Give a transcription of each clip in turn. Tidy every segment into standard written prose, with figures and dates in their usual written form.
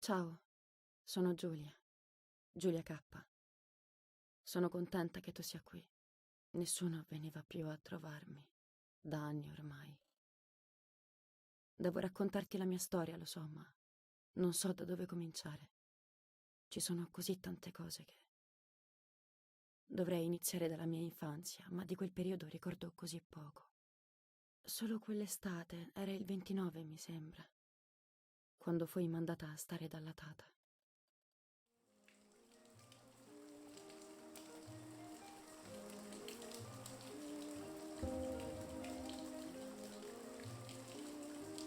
Ciao, sono Giulia K. Sono contenta che tu sia qui. Nessuno veniva più a trovarmi, da anni ormai. Devo raccontarti la mia storia, lo so, ma non so da dove cominciare. Ci sono così tante cose che... Dovrei iniziare dalla mia infanzia, ma di quel periodo ricordo così poco. Solo quell'estate, era il 29 mi sembra, quando fui mandata a stare dalla tata.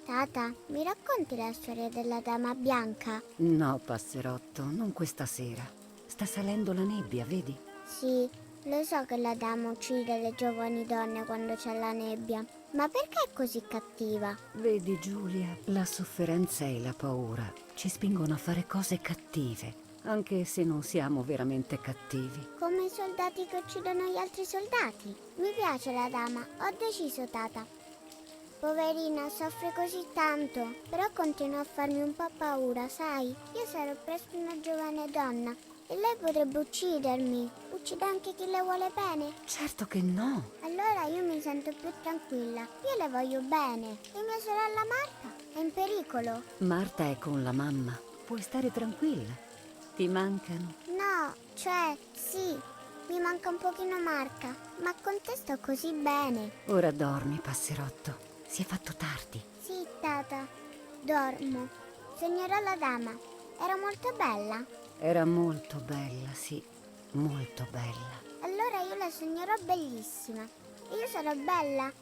Tata, mi racconti la storia della dama bianca? No, passerotto, non questa sera. Sta salendo la nebbia, vedi? Sì, lo so che la dama uccide le giovani donne quando c'è la nebbia, ma perché è così cattiva? Vedi, Giulia, la sofferenza e la paura ci spingono a fare cose cattive, anche se non siamo veramente cattivi. Come i soldati che uccidono gli altri soldati. Mi piace la dama, ho deciso, tata. Poverina, soffre così tanto, però continua a farmi un po' paura, sai? Io sarò presto una giovane donna e lei potrebbe uccidermi. Uccide anche chi le vuole bene? Certo che no. Allora io mi sento più tranquilla. Io le voglio bene. E mia sorella Marta è in pericolo. Marta è con la mamma. Puoi stare tranquilla. Ti mancano? No, cioè, sì. Mi manca un pochino Marta, ma con te sto così bene. Ora dormi, passerotto. Si è fatto tardi. Sì, tata, dormo. Sognerò la dama. Era molto bella? Era molto bella, sì, molto bella. Allora io la sognerò bellissima. Io sarò bella?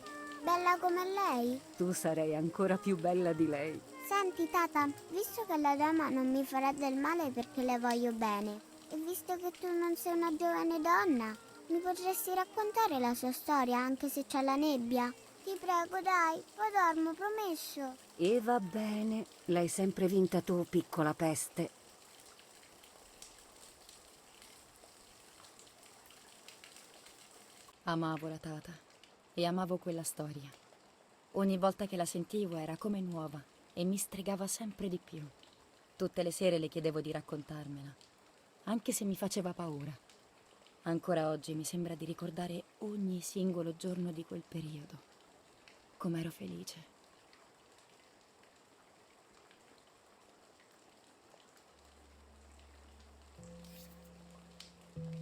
Bella come lei? Tu sarei ancora più bella di lei. Senti, tata, visto che la dama non mi farà del male perché le voglio bene, e visto che tu non sei una giovane donna, mi potresti raccontare la sua storia anche se c'è la nebbia? Ti prego, dai, poi dormo, promesso. E va bene, l'hai sempre vinta tu, piccola peste. Amavo la tata e amavo quella storia. Ogni volta che la sentivo era come nuova e mi stregava sempre di più. Tutte le sere le chiedevo di raccontarmela, anche se mi faceva paura. Ancora oggi mi sembra di ricordare ogni singolo giorno di quel periodo. Com'ero felice.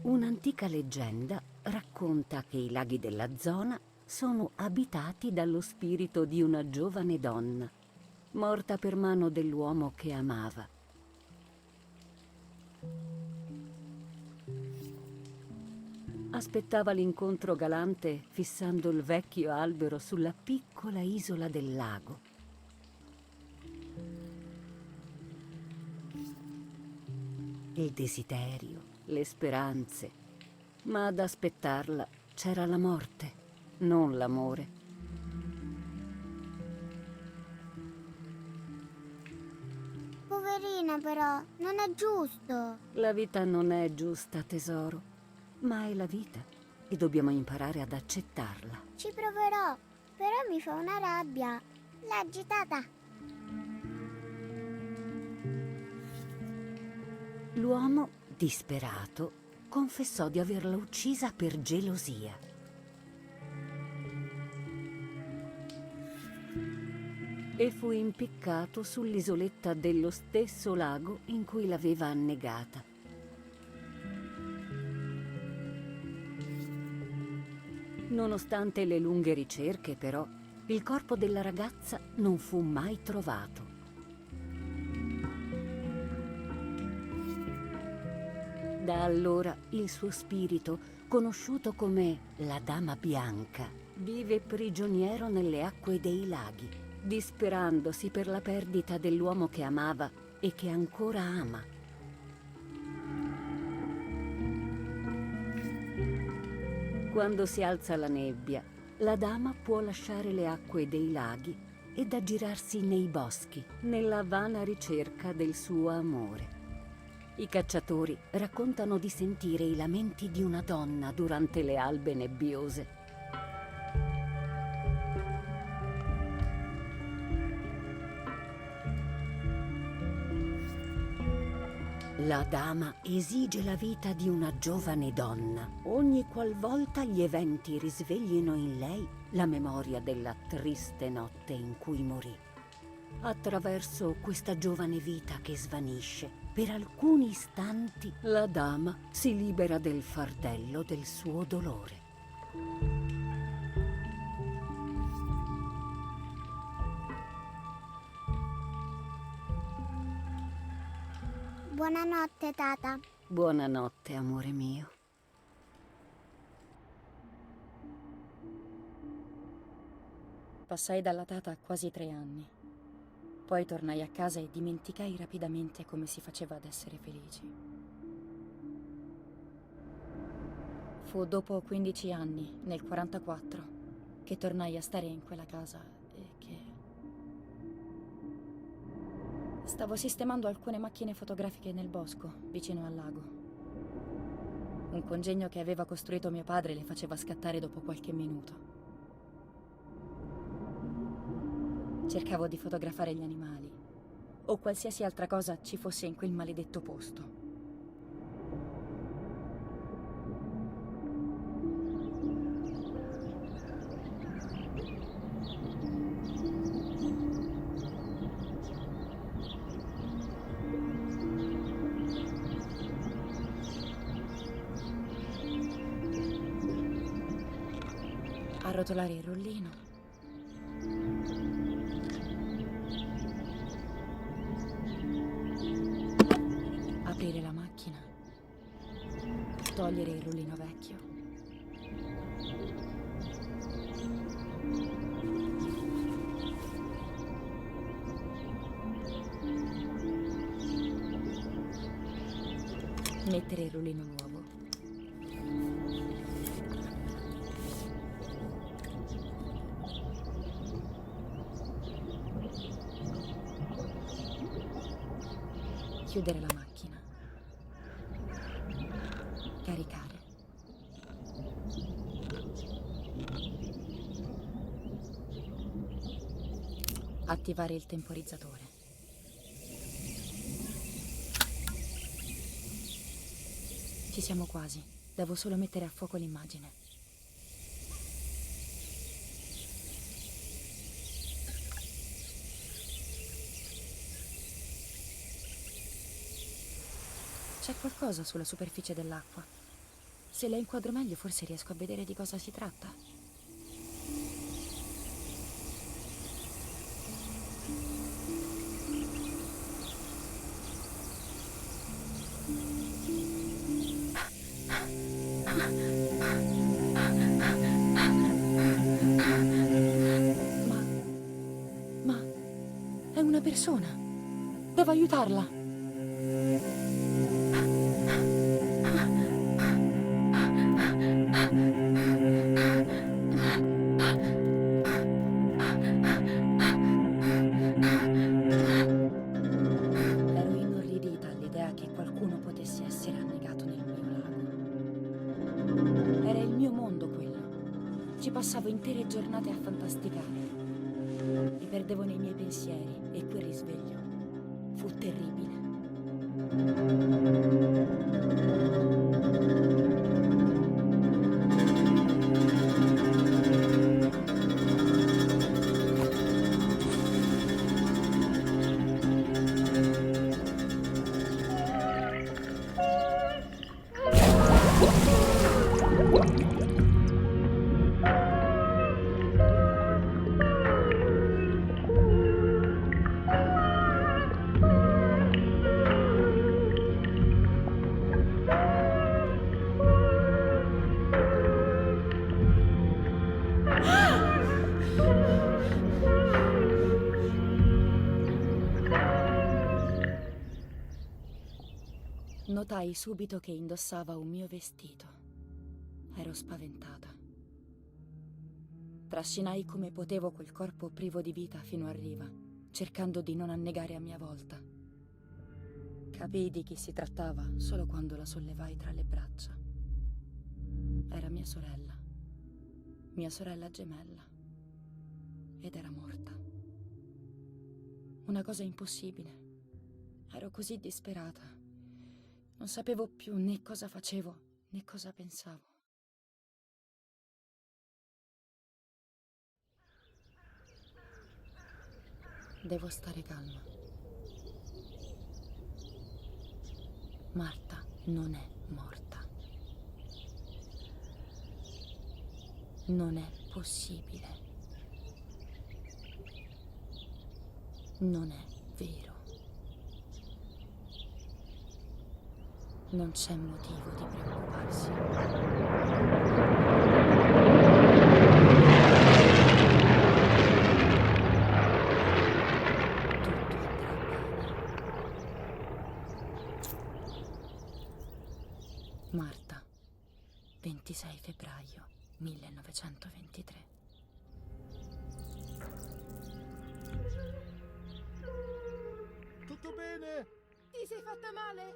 Un'antica leggenda racconta che i laghi della zona sono abitati dallo spirito di una giovane donna, morta per mano dell'uomo che amava. Aspettava l'incontro galante fissando il vecchio albero sulla piccola isola del lago. Il desiderio, le speranze, ma ad aspettarla c'era la morte, non l'amore. Poverina però, non è giusto. La vita non è giusta, tesoro, ma è la vita e dobbiamo imparare ad accettarla. Ci proverò, però mi fa una rabbia. Leggi, tata. L'uomo, disperato, confessò di averla uccisa per gelosia. E fu impiccato sull'isoletta dello stesso lago in cui l'aveva annegata. Nonostante le lunghe ricerche, però, il corpo della ragazza non fu mai trovato. Da allora il suo spirito, conosciuto come la Dama Bianca, vive prigioniero nelle acque dei laghi, disperandosi per la perdita dell'uomo che amava e che ancora ama. Quando si alza la nebbia, la dama può lasciare le acque dei laghi ed aggirarsi nei boschi, nella vana ricerca del suo amore. I cacciatori raccontano di sentire i lamenti di una donna durante le albe nebbiose. La dama esige la vita di una giovane donna ogni qualvolta gli eventi risveglino in lei la memoria della triste notte in cui morì. Attraverso questa giovane vita che svanisce, per alcuni istanti la dama si libera del fardello del suo dolore. Buonanotte, tata. Buonanotte, amore mio. Passai dalla tata quasi 3 anni. Poi tornai a casa e dimenticai rapidamente come si faceva ad essere felici. Fu dopo 15 anni, nel 44, che tornai a stare in quella casa e che... Stavo sistemando alcune macchine fotografiche nel bosco, vicino al lago. Un congegno che aveva costruito mio padre le faceva scattare dopo qualche minuto. Cercavo di fotografare gli animali, o qualsiasi altra cosa ci fosse in quel maledetto posto. Arrotolare il rollino. Aprire la macchina. Togliere il rullino vecchio. Mettere il rullino nuovo. Chiudere la macchina. Caricare. Attivare il temporizzatore. Ci siamo quasi. Devo solo mettere a fuoco l'immagine. C'è qualcosa sulla superficie dell'acqua. Se la inquadro meglio forse riesco a vedere di cosa si tratta. Ma è una persona. Devo aiutarla. Passavo intere giornate a fantasticare. Mi perdevo nei miei pensieri e quel risveglio fu terribile. Notai subito che indossava un mio vestito. Ero spaventata. Trascinai come potevo quel corpo privo di vita fino a riva, cercando di non annegare a mia volta. Capii di chi si trattava solo quando la sollevai tra le braccia. Era mia sorella gemella, ed era morta. Una cosa impossibile. Ero così disperata. Non sapevo più né cosa facevo né cosa pensavo. Devo stare calma. Marta non è morta. Non è possibile. Non è vero. Non c'è motivo di preoccuparsi. Tutto andrà bene. Marta, 26 febbraio 1923. Tutto bene? Ti sei fatta male?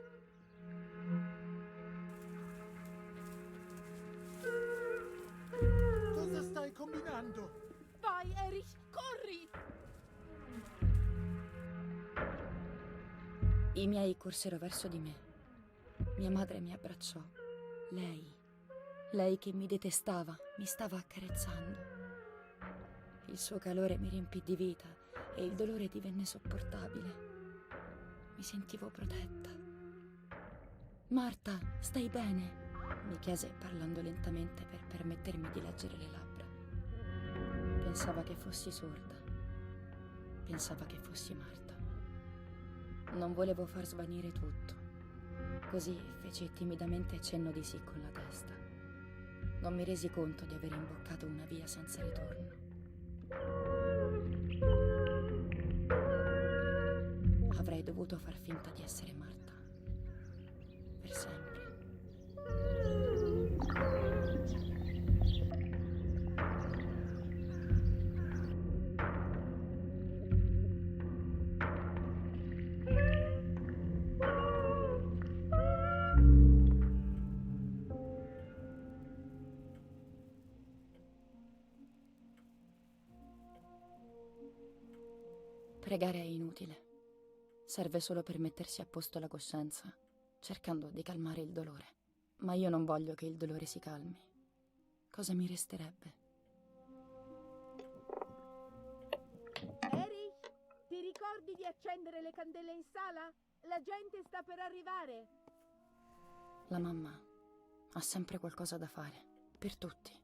Cosa stai combinando? Vai, Erich, corri! I miei corsero verso di me. Mia madre mi abbracciò. Lei che mi detestava, mi stava accarezzando. Il suo calore mi riempì di vita e il dolore divenne sopportabile. Mi sentivo protetta. Marta, stai bene? Mi chiese parlando lentamente per permettermi di leggere le labbra. Pensava che fossi sorda. Pensava che fossi Marta. Non volevo far svanire tutto. Così feci timidamente cenno di sì con la testa. Non mi resi conto di aver imboccato una via senza ritorno. Avrei dovuto far finta di essere Marta. Per sempre. Pregare è inutile. Serve solo per mettersi a posto la coscienza, cercando di calmare il dolore. Ma io non voglio che il dolore si calmi. Cosa mi resterebbe? Erich, ti ricordi di accendere le candele in sala? La gente sta per arrivare. La mamma ha sempre qualcosa da fare, per tutti.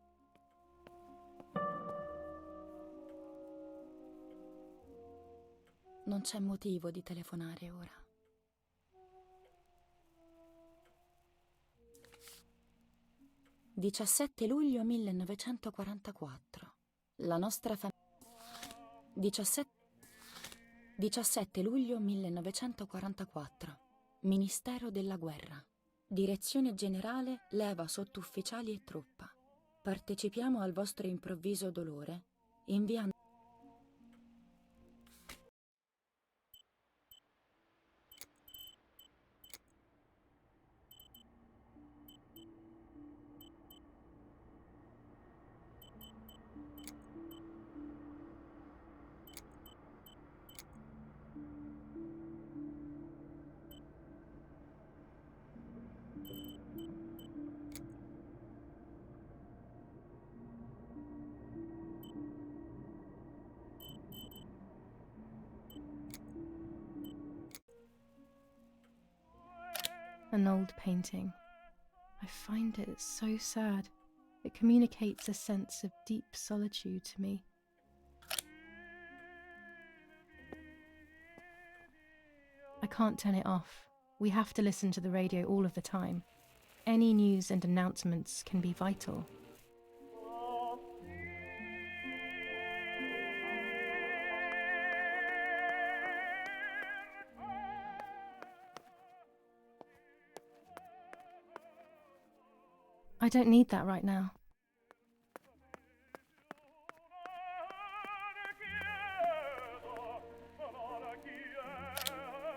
Non c'è motivo di telefonare ora. – 17 luglio 1944. La nostra famiglia. 17 luglio 1944. Ministero della Guerra. Direzione Generale, leva sottufficiali e truppa. Partecipiamo al vostro improvviso dolore, inviando An old painting. I find it so sad. It communicates a sense of deep solitude to me. I can't turn it off. We have to listen to the radio all of the time. Any news and announcements can be vital. I don't need that right now.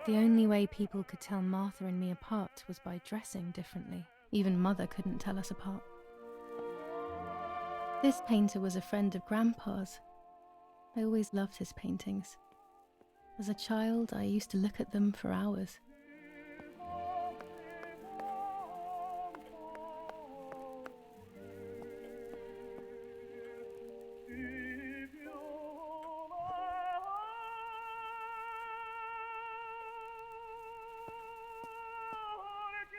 The only way people could tell Martha and me apart was by dressing differently. Even Mother couldn't tell us apart. This painter was a friend of Grandpa's. I always loved his paintings. As a child, I used to look at them for hours.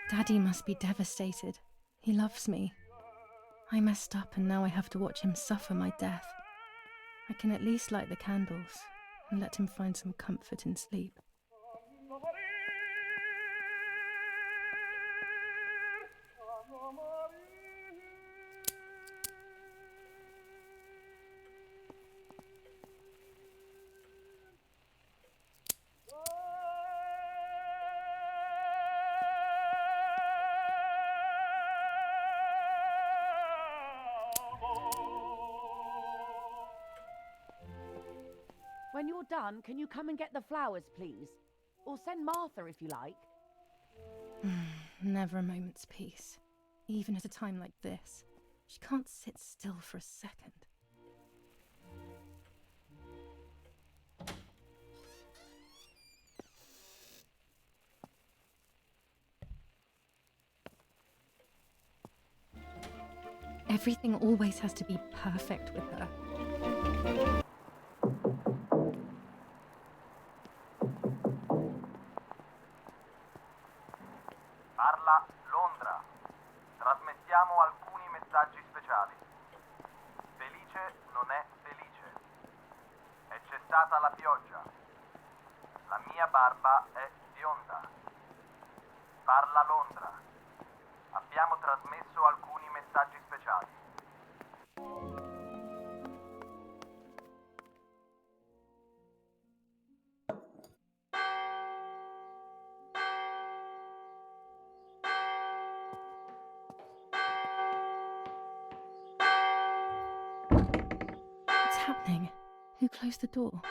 Daddy must be devastated. He loves me. I messed up and now I have to watch him suffer my death. I can at least light the candles and let him find some comfort in sleep. When you're done, can you come and get the flowers, please? Or send Martha if you like. Never a moment's peace. Even at a time like this. She can't sit still for a second. Everything always has to be perfect with her. Parla Londra. Trasmettiamo alcuni messaggi speciali. Felice non è felice. E c'è stata la pioggia. La mia barba è bionda. Parla Londra. Abbiamo trasmesso alcuni messaggi speciali. What's happening? Who closed the door?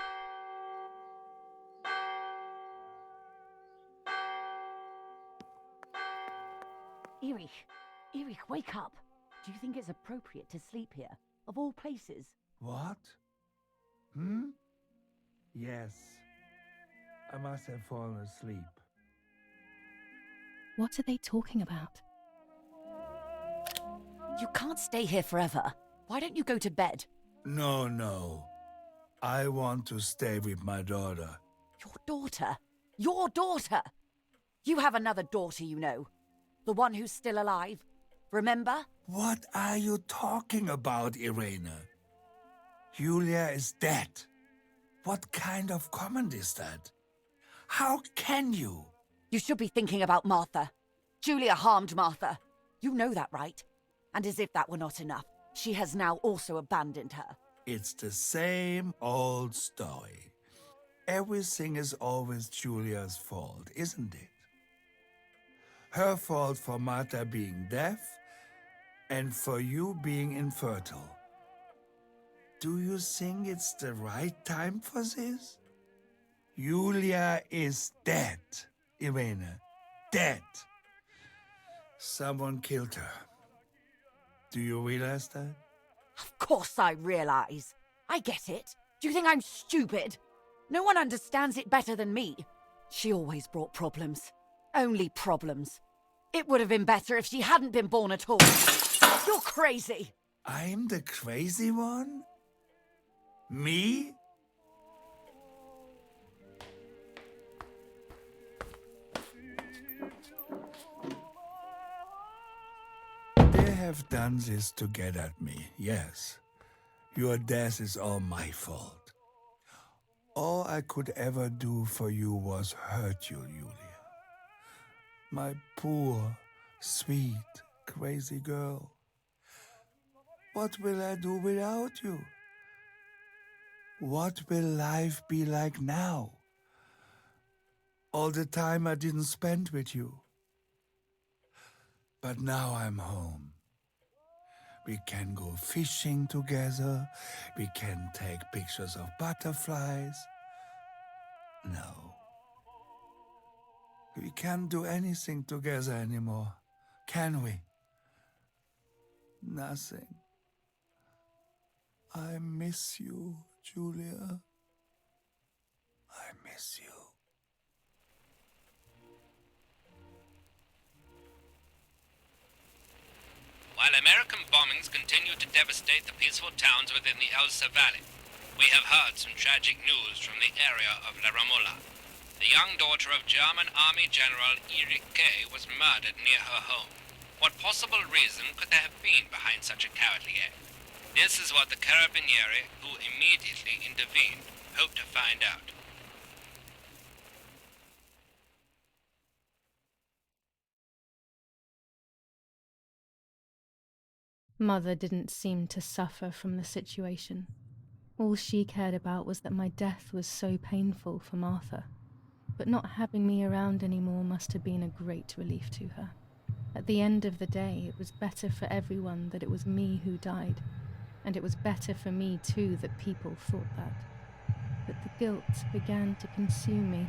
Erich, wake up. Do you think it's appropriate to sleep here, of all places? What? Yes. I must have fallen asleep. What are they talking about? You can't stay here forever. Why don't you go to bed? No. I want to stay with my daughter. Your daughter? Your daughter? You have another daughter, you know. The one who's still alive. Remember? What are you talking about, Irene? Julia is dead. What kind of comment is that? How can you? You should be thinking about Martha. Julia harmed Martha. You know that, right? And as if that were not enough, she has now also abandoned her. It's the same old story. Everything is always Julia's fault, isn't it? Her fault for Martha being deaf and for you being infertile. Do you think it's the right time for this? Julia is dead, Irene. Dead. Someone killed her. Do you realize that? Of course I realize. I get it. Do you think I'm stupid? No one understands it better than me. She always brought problems. Only problems. It would have been better if she hadn't been born at all. You're crazy. I'm the crazy one? Me? They have done this to get at me, yes. Your death is all my fault. All I could ever do for you was hurt you, Julia. My poor, sweet, crazy girl. What will I do without you? What will life be like now? All the time I didn't spend with you. But now I'm home. We can go fishing together. We can take pictures of butterflies. No. We can't do anything together anymore, can we? Nothing. I miss you, Julia. I miss you. While American bombings continue to devastate the peaceful towns within the Elsa Valley, we have heard some tragic news from the area of La Ramola. The young daughter of German Army General Erich K. was murdered near her home. What possible reason could there have been behind such a cowardly act? This is what the Carabinieri, who immediately intervened, hope to find out. Mother didn't seem to suffer from the situation. All she cared about was that my death was so painful for Martha. But not having me around anymore must have been a great relief to her. At the end of the day, it was better for everyone that it was me who died. And it was better for me too that people thought that. But the guilt began to consume me.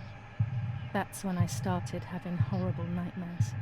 That's when I started having horrible nightmares.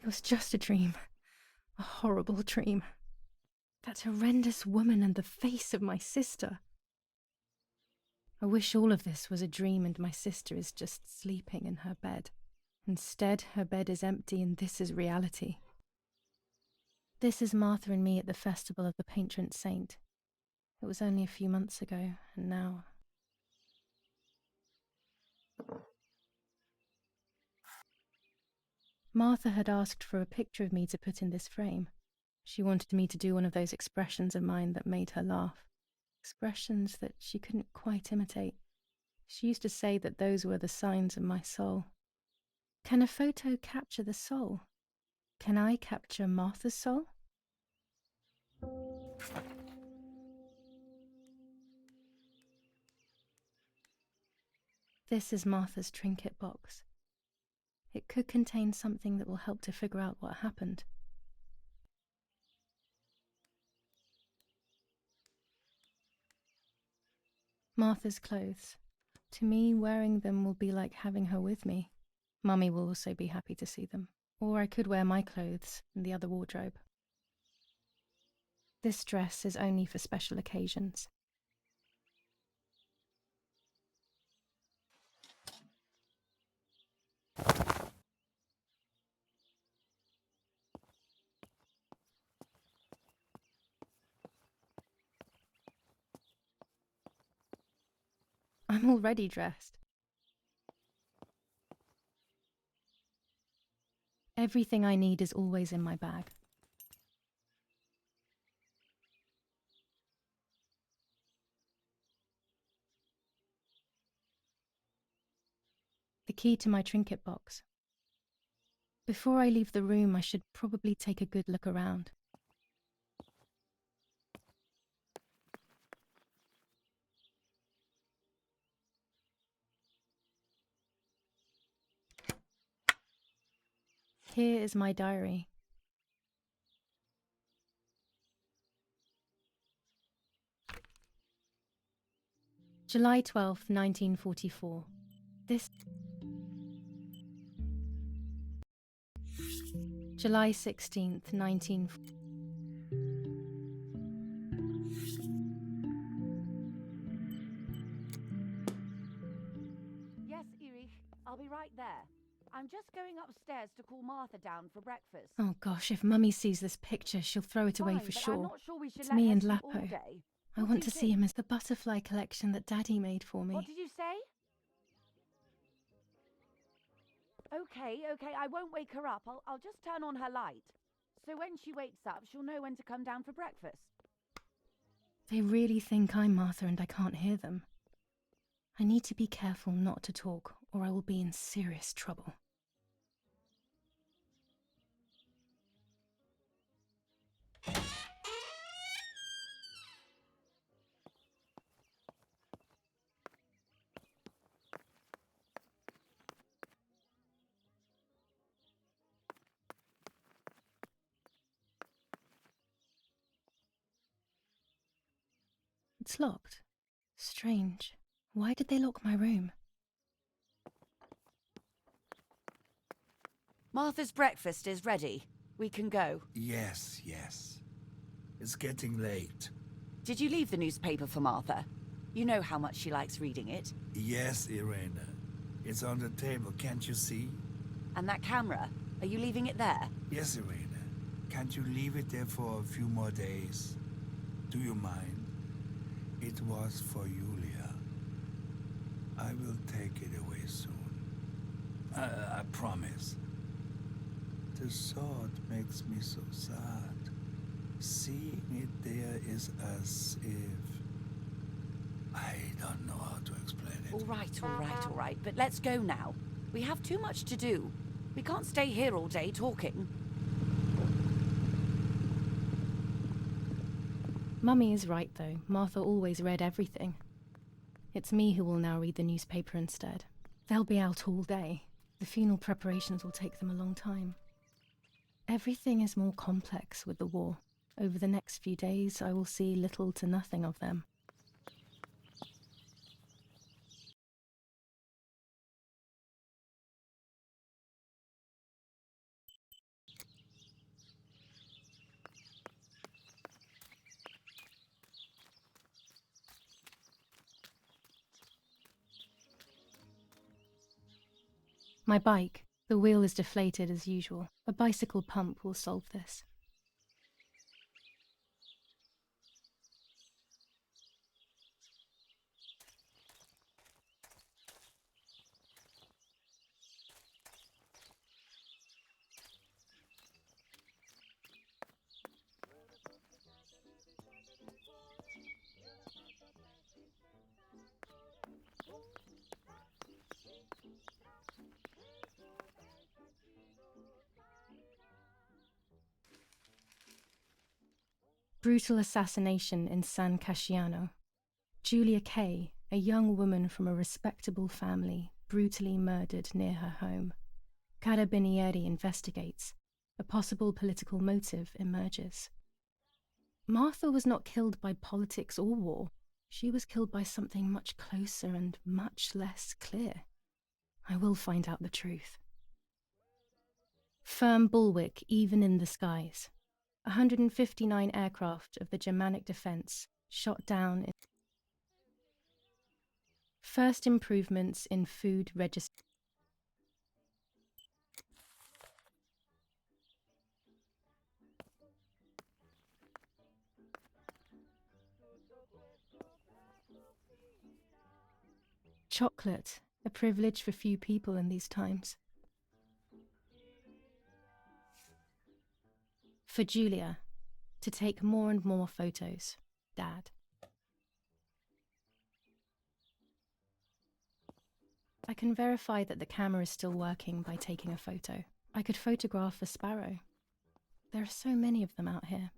It was just a dream. A horrible dream. That horrendous woman and the face of my sister. I wish all of this was a dream and my sister is just sleeping in her bed. Instead, her bed is empty and this is reality. This is Martha and me at the festival of the patron saint. It was only a few months ago, and now... Martha had asked for a picture of me to put in this frame. She wanted me to do one of those expressions of mine that made her laugh. Expressions that she couldn't quite imitate. She used to say that those were the signs of my soul. Can a photo capture the soul? Can I capture Martha's soul? This is Martha's trinket box. It could contain something that will help to figure out what happened. Martha's clothes. To me, wearing them will be like having her with me. Mummy will also be happy to see them. Or I could wear my clothes in the other wardrobe. This dress is only for special occasions. I'm already dressed. Everything I need is always in my bag. The key to my trinket box. Before I leave the room, I should probably take a good look around. Here is my diary. July 12th, 1944. July 16th, 19... Yes, Erich, I'll be right there. I'm just going upstairs to call Martha down for breakfast. Oh gosh, if Mummy sees this picture, she'll throw it away Fine, for but sure. I'm not sure we should It's let me her and sleep all Lapo. day. I What want do to you see him think? as the butterfly collection that Daddy made for me. What did you say? Okay, I won't wake her up. I'll just turn on her light. So when she wakes up, she'll know when to come down for breakfast. They really think I'm Martha and I can't hear them. I need to be careful not to talk, or I will be in serious trouble. It's locked. Strange. Why did they lock my room? Martha's breakfast is ready. We can go. Yes. It's getting late. Did you leave the newspaper for Martha? You know how much she likes reading it. Yes, Irena. It's on the table, can't you see? And that camera, are you leaving it there? Yes, Irena. Can't you leave it there for a few more days? Do you mind? It was for Julia. I will take it away soon. I promise. The thought makes me so sad. Seeing it there is as if... I don't know how to explain it. All right. But let's go now. We have too much to do. We can't stay here all day talking. Mummy is right, though. Martha always read everything. It's me who will now read the newspaper instead. They'll be out all day. The funeral preparations will take them a long time. Everything is more complex with the war. Over the next few days, I will see little to nothing of them. My bike. The wheel is deflated as usual. A bicycle pump will solve this. Brutal assassination in San Casciano. Julia Kay, a young woman from a respectable family, brutally murdered near her home. Carabinieri investigates. A possible political motive emerges. Martha was not killed by politics or war. She was killed by something much closer and much less clear. I will find out the truth. Firm bulwark even in the skies. 159 aircraft of the Germanic defense shot down in first improvements in food registry. Chocolate, a privilege for few people in these times. For Julia, to take more and more photos, Dad. I can verify that the camera is still working by taking a photo. I could photograph a sparrow. There are so many of them out here.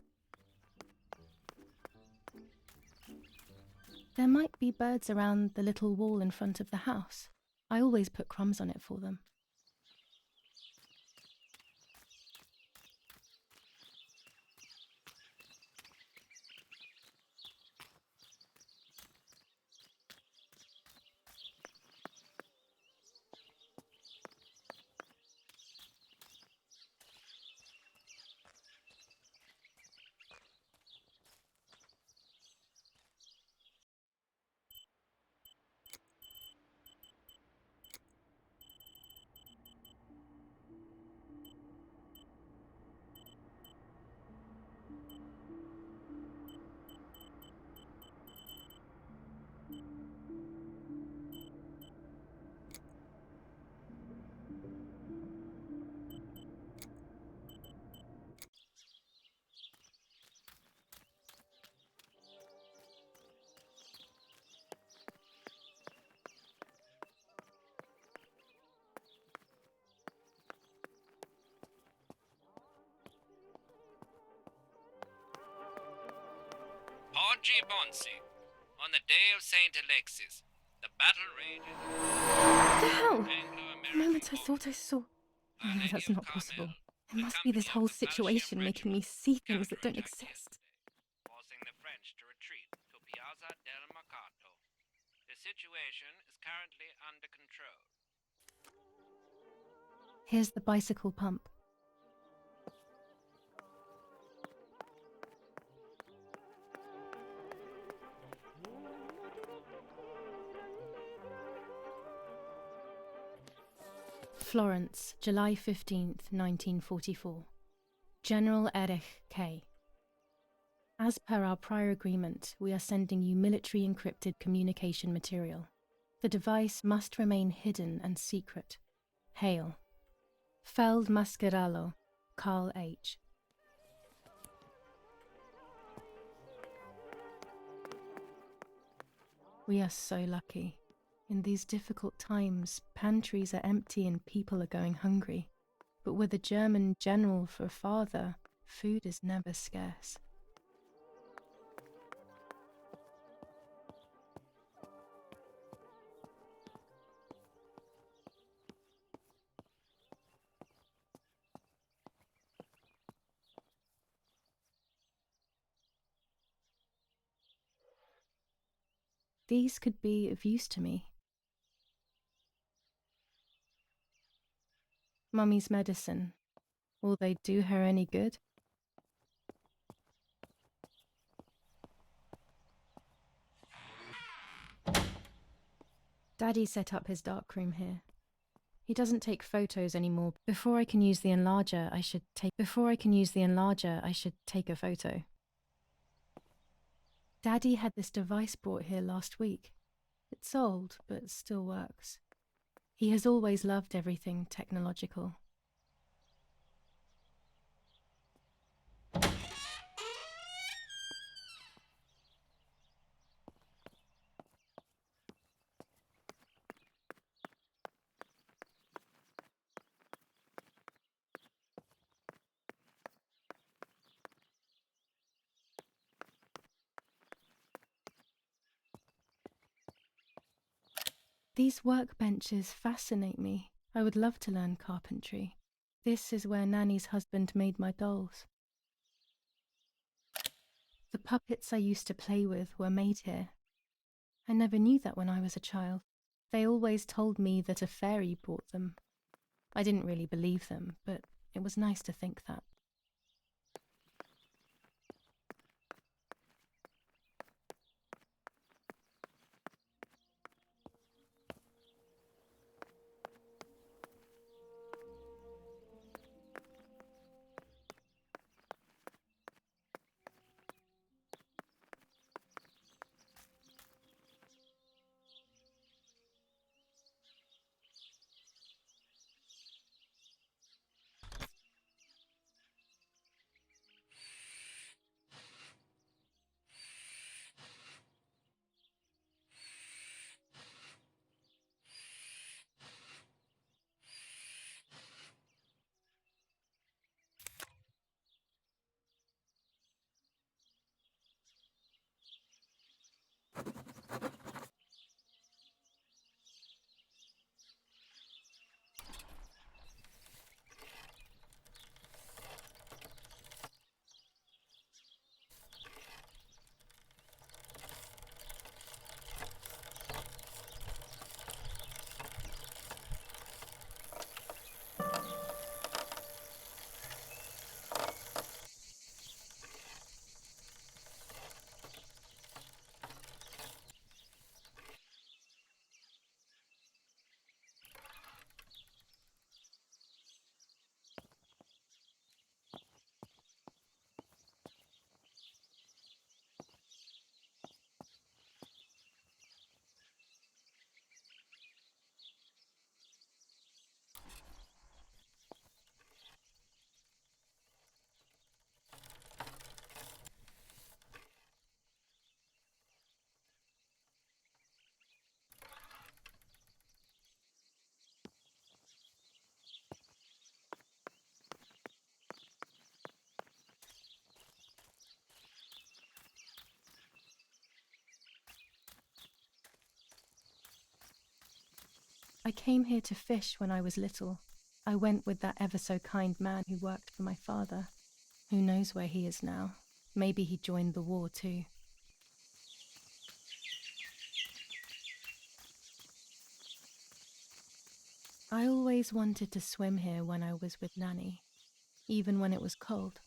There might be birds around the little wall in front of the house. I always put crumbs on it for them. Oggi Bonsi, on the day of St. Alexis, the battle rages. What the hell? The moment I thought I saw... Oh no, that's not possible. It must be this whole situation making me see things that don't exist. Forcing the French to retreat to Piazza del Mercato. The situation is currently under control. Here's the bicycle pump. Florence, July 15th, 1944. General Erich K. As per our prior agreement, we are sending you military encrypted communication material. The device must remain hidden and secret. Hail. Feldmaskerallo, Carl H. We are so lucky. In these difficult times, pantries are empty and people are going hungry. But with a German general for a father, food is never scarce. These could be of use to me. Mummy's medicine. Will they do her any good? Daddy set up his darkroom here. He doesn't take photos anymore. Before I can use the enlarger, I should take a photo. Daddy had this device brought here last week. It's old, but still works. He has always loved everything technological. These workbenches fascinate me. I would love to learn carpentry. This is where Nanny's husband made my dolls. The puppets I used to play with were made here. I never knew that when I was a child. They always told me that a fairy brought them. I didn't really believe them, but it was nice to think that. I came here to fish when I was little. I went with that ever-so-kind man who worked for my father. Who knows where he is now? Maybe he joined the war too. I always wanted to swim here when I was with Nanny, even when it was cold.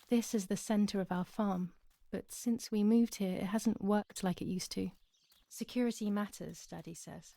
this as the centre of our farm, but since we moved here, it hasn't worked like it used to. Security matters, Daddy says.